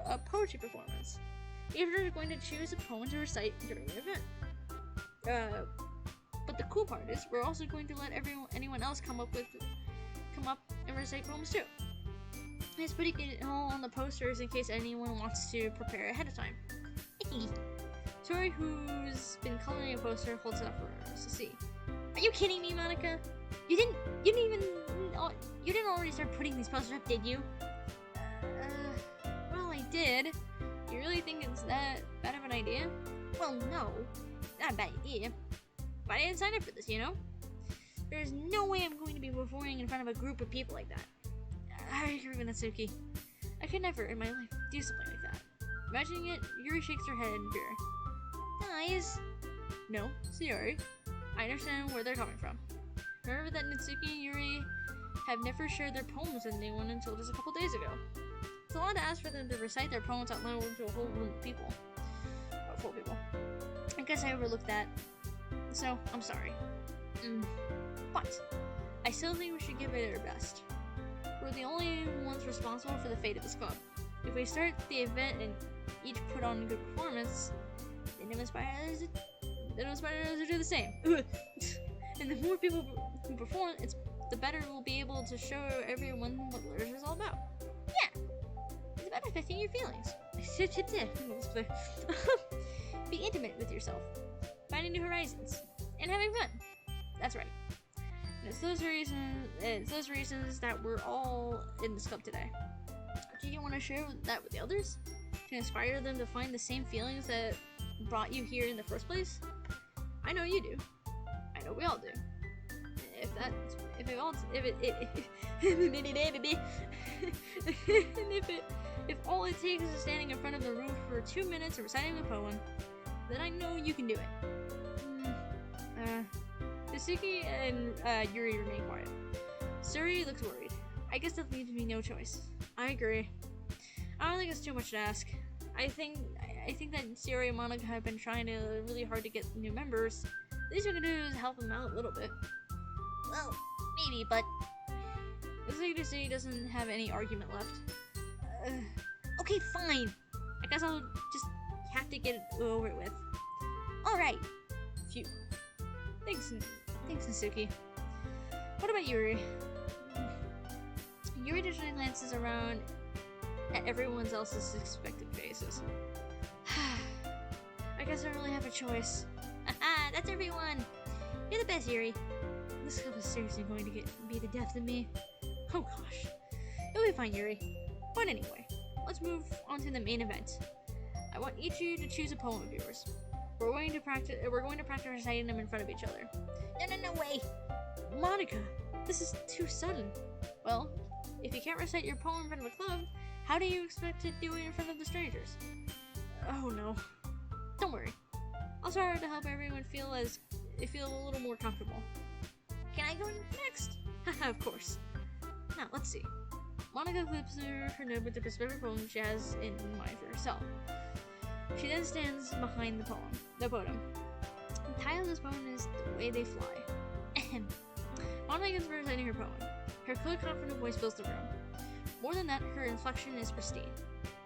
S1: a poetry performance. Each are going to choose a poem to recite during the event. But the cool part is, we're also going to let anyone else come up and recite poems too. It's pretty good all on the posters in case anyone wants to prepare ahead of time. Tori, who's been coloring a poster, holds it up for us to see. Are you kidding me, Monica? You didn't already start putting these posters up, did you? Well, I did. You really think it's that bad of an idea? Well, no, not a bad idea. But I didn't sign up for this, you know? There's no way I'm going to be performing in front of a group of people like that. I agree with Natsuki. I could never in my life do something like that. Imagining it, Yuri shakes her head in fear. Guys! No, Sayori. I understand where they're coming from. Remember that Natsuki and Yuri have never shared their poems with anyone until just a couple days ago. It's a lot to ask for them to recite their poems out loud to a whole room of people. Full people. I guess I overlooked that. So, I'm sorry. But, I still think we should give it our best. We're the only ones responsible for the fate of this club. If we start the event and each put on a good performance, then it'll inspire us to do the same. And the more people who perform, the better we'll be able to show everyone what literature is all about. Yeah! It's about affecting your feelings. Be intimate with yourself, finding new horizons, and having fun. That's right. And it's those reasons that we're all in this club today. Do you want to share that with the others? To inspire them to find the same feelings that brought you here in the first place? I know you do. I know we all do. If all it takes is standing in front of the roof for 2 minutes and reciting a poem, then I know you can do it. Natsuki and Yuri remain quiet. Suri looks worried. I guess that leaves me no choice. I agree. I don't think it's too much to ask. I think that Suri and Monica have been trying really hard to get new members. The least we can do is help them out a little bit. Well, maybe, but Natsuki doesn't have any argument left. Okay, fine. I guess I'll just have to get it over with. Alright. Phew. Thanks, Natsuki. What about Yuri? Yuri usually glances around at everyone else's expected faces. I guess I don't really have a choice. Haha, that's everyone! You're the best, Yuri. This club is seriously going to be the death of me. Oh gosh. You'll be fine, Yuri. But anyway, let's move on to the main event. I want each of you to choose a poem of yours. We're going to practice reciting them in front of each other. No way! Monica, this is too sudden. Well, if you can't recite your poem in front of a club, how do you expect to do it in front of the strangers? Oh no. Don't worry. I'll try to help everyone feel a little more comfortable. Can I go next? Haha, of course. Now, let's see. Monica flips her notebook to the specific poem she has in mind for herself. She then stands behind the podium. The title of this poem is The Way They Fly. Ahem. Monica is reciting her poem. Her clear, confident voice fills the room. More than that, her inflection is pristine.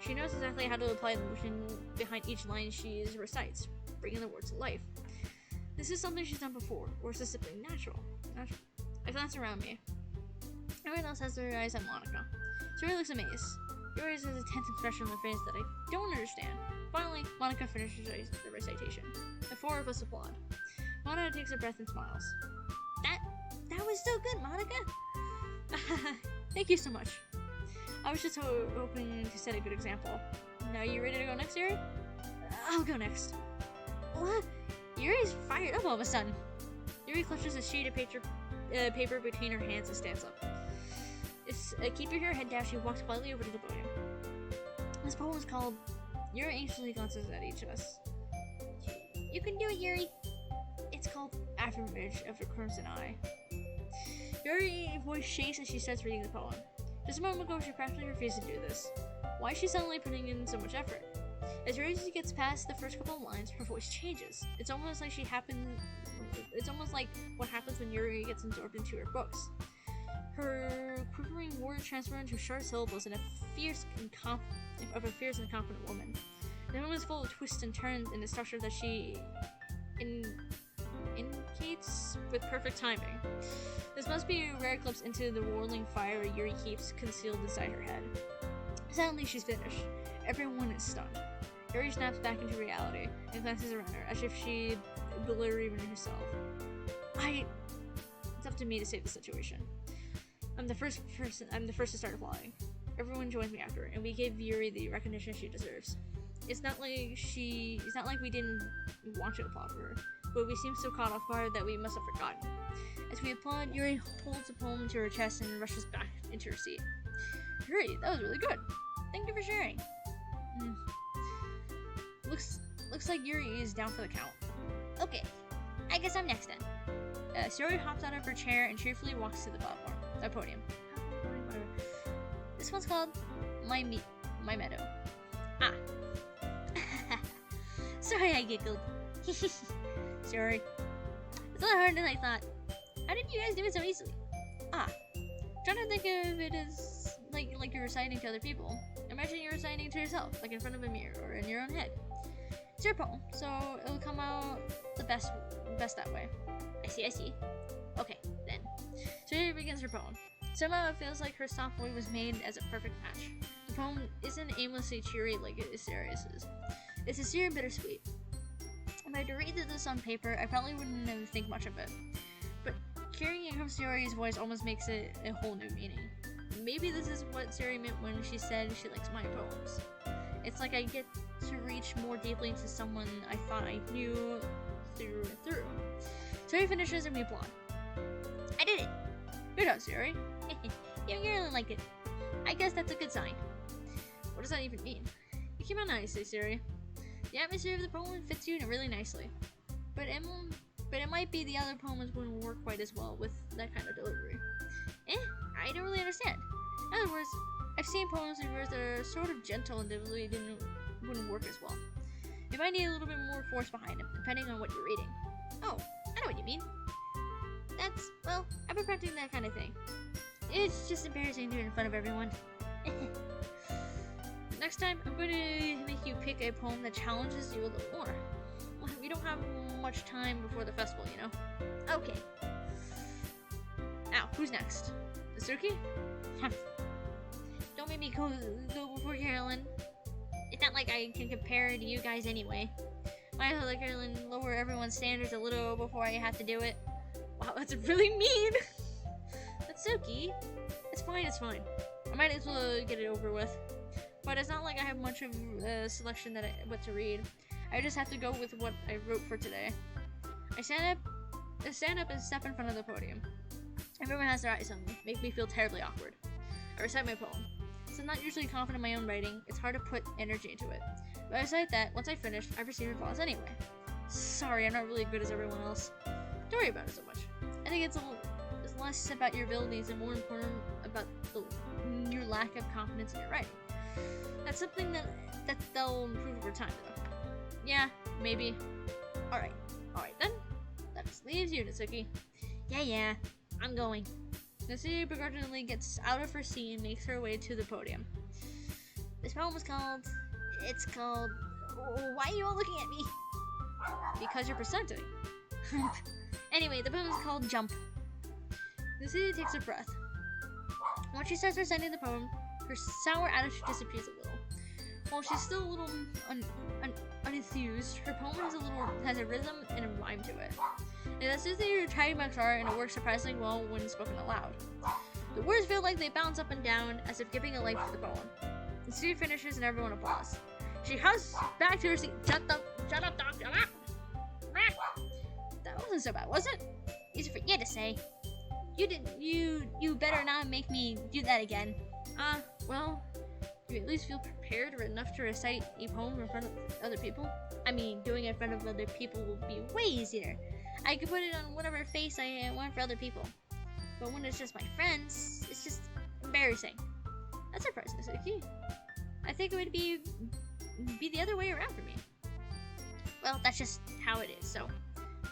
S1: She knows exactly how to apply the emotion behind each line she recites, bringing the words to life. This is something she's done before, or is this something natural? I glance around me. Everyone else has their eyes on Monica. Suri looks amazed. Yuri has a tense expression on her face that I don't understand. Finally, Monica finishes the recitation. The four of us applaud. Monica takes a breath and smiles. That was so good, Monica! Thank you so much. I was just hoping to set a good example. Now you ready to go next, Yuri? I'll go next. What? Yuri's fired up all of a sudden. Yuri clutches a sheet of paper between her hands and stands up. Keeping her head down, she walks quietly over to the podium. This poem is called Yuri anxiously glances at each of us. You can do it, Yuri. It's called Affirmage of the Crimson Eye. Yuri's voice shakes as she starts reading the poem. Just a moment ago, she practically refused to do this. Why is she suddenly putting in so much effort? As Yuri gets past the first couple of lines, her voice changes. It's almost like what happens when Yuri gets absorbed into her books. Her quivering words transfer into short syllables in a fierce and confident woman. The poem is full of twists and turns in a structure that she indicates with perfect timing. This must be a rare glimpse into the whirling fire Yuri keeps concealed inside her head. Suddenly, she's finished. Everyone is stunned. Yuri snaps back into reality and glances around her as if she'd believe in herself. It's up to me to save the situation. I'm the first to start applauding. Everyone joins me after, and we give Yuri the recognition she deserves. It's not like we didn't want to applaud for her, but we seem so caught off guard that we must have forgotten. As we applaud, Yuri holds the poem to her chest and rushes back into her seat. Yuri, that was really good. Thank you for sharing. Looks like Yuri is down for the count. Okay, I guess I'm next then. Yuri hops out of her chair and cheerfully walks to the podium. This one's called My Meadow. Ah. Sorry I giggled. Sorry. It's a lot harder than I thought. How did you guys do it so easily? Trying to think of it as like you're reciting to other people. Imagine you're reciting to yourself, like in front of a mirror or in your own head. It's your poem, so it'll come out the best that way. I see. Okay, then. So here begins her poem. Somehow it feels like her soft voice was made as a perfect match. The poem isn't aimlessly cheery like Assyrius is. It's sincere and bittersweet. If I had to read this on paper, I probably wouldn't think much of it. But hearing it from Siri's voice almost makes it a whole new meaning. Maybe this is what Siri meant when she said she likes my poems. It's like I get to reach more deeply into someone I thought I knew through and through. Siri finishes and we applaud. I did it! Good job, Siri. You really liked it. I guess that's a good sign. What does that even mean? You came out nicely, Siri. The atmosphere of the poem fits you really nicely. But it might be the other poems wouldn't work quite as well with that kind of delivery. I don't really understand. In other words, I've seen poems of yours that are sort of gentle and delivery wouldn't work as well. You might need a little bit more force behind them, depending on what you're reading. Oh, I know what you mean. I've been practicing that kind of thing. It's just embarrassing doing it in front of everyone. Next time, I'm going to make you pick a poem that challenges you a little more. We don't have much time before the festival, you know? Okay. Now, who's next? Doki? Don't make me go before Carolyn. It's not like I can compare to you guys anyway. Might as well let Carolyn lower everyone's standards a little before I have to do it. Wow, that's really mean! That's Doki. It's fine. I might as well get it over with. But it's not like I have much of a selection what to read. I just have to go with what I wrote for today. I stand up and step in front of the podium. Everyone has their eyes on me, make me feel terribly awkward. I recite my poem. Since I'm not usually confident in my own writing, it's hard to put energy into it. But I recite that, once I finish, I receive applause anyway. Sorry, I'm not really good as everyone else. Don't worry about it so much. I think it's less about your abilities and more important about your lack of confidence in your writing. That's something that they'll improve over time, though. Yeah, maybe. Alright then. That just leaves you, Natsuki. Yeah, I'm going. Natsuki begrudgingly gets out of her seat and makes her way to the podium. This poem is called... Why are you all looking at me? Because you're presenting. Anyway, the poem is called Jump. Natsuki takes a breath. Once she starts reciting the poem, her sour attitude disappears a little. While she's still a little unenthused, her poem has a rhythm and a rhyme to it. And as soon as your trademarks are, and it works surprisingly well when spoken aloud. The words feel like they bounce up and down as if giving a life to the poem. The student finishes and everyone applauds. She hustles back to her seat. Shut up, dog. Shut up. That wasn't so bad, was it? Easy for you to say. You better not make me do that again. Well, you at least feel prepared or enough to recite a poem in front of other people? I mean, doing it in front of other people will be way easier. I could put it on whatever face I want for other people. But when it's just my friends, it's just embarrassing. That's surprising, Suki. I think it would be the other way around for me. Well, that's just how it is, so...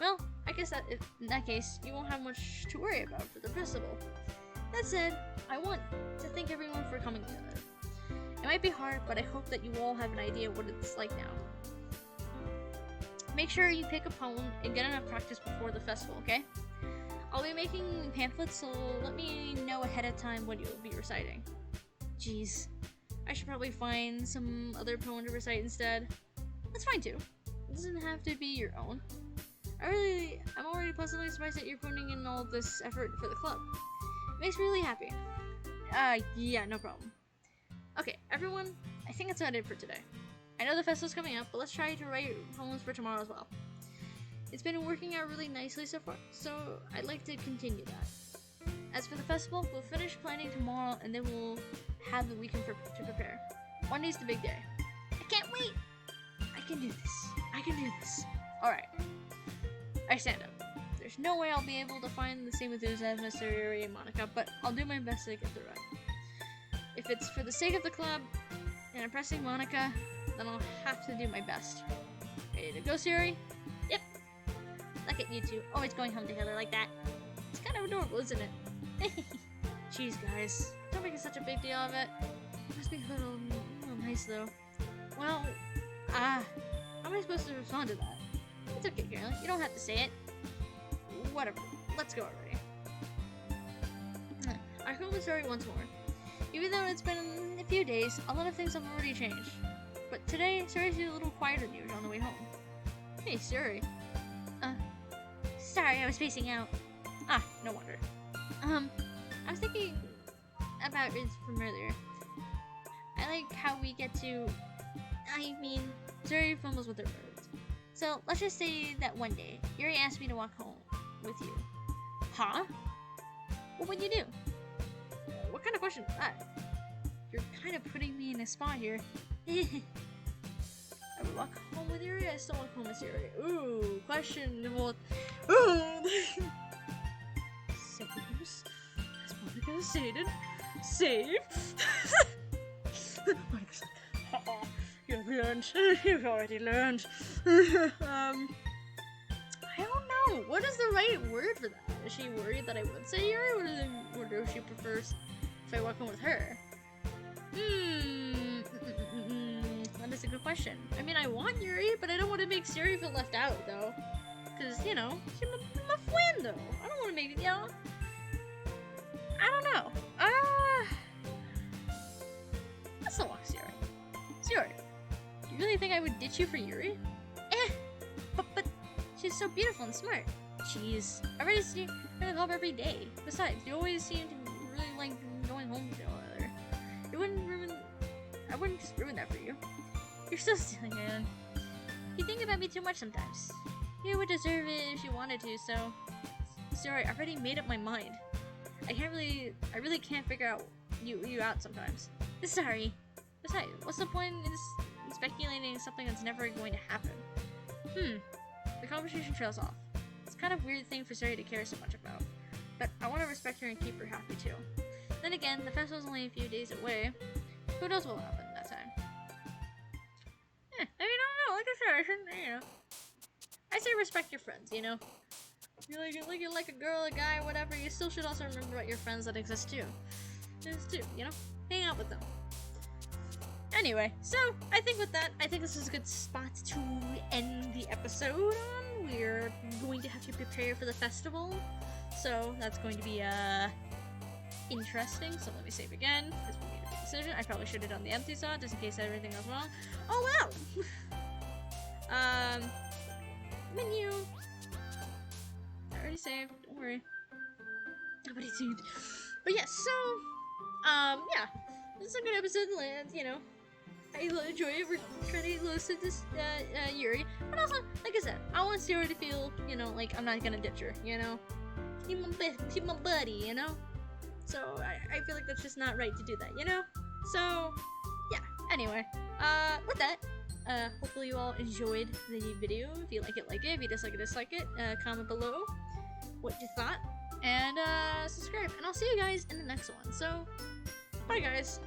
S1: Well, I guess that in that case, you won't have much to worry about for the festival. That said, I want to thank everyone for coming together. It might be hard, but I hope that you all have an idea what it's like now. Make sure you pick a poem and get enough practice before the festival, okay? I'll be making pamphlets, so let me know ahead of time what you'll be reciting. Jeez, I should probably find some other poem to recite instead. That's fine too. It doesn't have to be your own. I'm already pleasantly surprised that you're putting in all this effort for the club. It makes me really happy. Yeah, no problem. Okay, everyone, I think that's about it for today. I know the festival's coming up, but let's try to write poems for tomorrow as well. It's been working out really nicely so far, so I'd like to continue that. As for the festival, we'll finish planning tomorrow, and then we'll have the weekend to prepare. Monday's the big day. I can't wait! I can do this. I can do this. Alright. I stand up. There's no way I'll be able to find the same enthusiasm as Sayori and Monica, but I'll do my best to get through it. If it's for the sake of the club and impressing Monica, then I'll have to do my best. Ready to go, Sayori? Yep. Look at you two, always going home together like that. It's kind of adorable, isn't it? Jeez, guys. Don't make it such a big deal of it. Must be a little nice, though. Well, how am I supposed to respond to that? It's okay, Carolyn. You don't have to say it. Whatever. Let's go already. I called the story once more. Even though it's been a few days, a lot of things have already changed. But today, Suri's a little quieter than usual on the way home. Hey, Suri. Sorry, I was spacing out. No wonder. I was thinking about it from earlier. I like how we get to... Suri fumbles with her words. So, let's just say that one day, Yuri asked me to walk home with you. Huh? What would you do? What kind of question is that? You're kind of putting me in a spot here. I would walk home with Yuri, I still walk home with Yuri. Ooh, questionable. Ooh! Saves. As Monica stated. Save. Monica's like, you've learned. You've already learned. I don't know. What is the right word for that? Is she worried that I would say Yuri, or does she prefers if I walk home with her? That is a good question. I mean, I want Yuri, but I don't want to make Yuri feel left out, though. Because, you know, she's my friend, though. I don't want to make it, you know. I don't know. Let's still walk Yuri. Yuri, you really think I would ditch you for Yuri? But she's so beautiful and smart. Jeez. I already see her in the club every day. Besides, you always seem to really like going home together. I wouldn't just ruin that for you. You're so silly, man. You think about me too much sometimes. You would deserve it if you wanted to, so... Sorry, I already made up my mind. I really can't figure out you out sometimes. Sorry. Besides, what's the point in speculating something that's never going to happen? The conversation trails off. It's kind of a weird thing for Sari to care so much about. But I want to respect her and keep her happy too. Then again, the festival's only a few days away. Who knows what will happen that time? I mean, I don't know. Like I said, I shouldn't, you know. I say respect your friends, you know? You're like a girl, a guy, whatever. You still should also remember about your friends that exist too. Just too, you know? Hang out with them. Anyway, so I think with that, I think this is a good spot to end the episode on. We're going to have to prepare for the festival, so that's going to be interesting. So let me save again because we made a big decision. I probably should have done the empty slot just in case everything goes wrong. Oh wow! Menu. I already saved. Don't worry. Nobody saved. But yes, so yeah, this is a good episode. You know. I enjoy it. We're trying to get close to this Yuri, but also, like I said, I want Sarah to feel, you know, like I'm not gonna ditch her. You know, she's my buddy. You know, so I feel like that's just not right to do that. You know, so yeah. Anyway, with that. Hopefully you all enjoyed the video. If you like it, if you dislike it, comment below what you thought, and subscribe, and I'll see you guys in the next one. So, bye guys!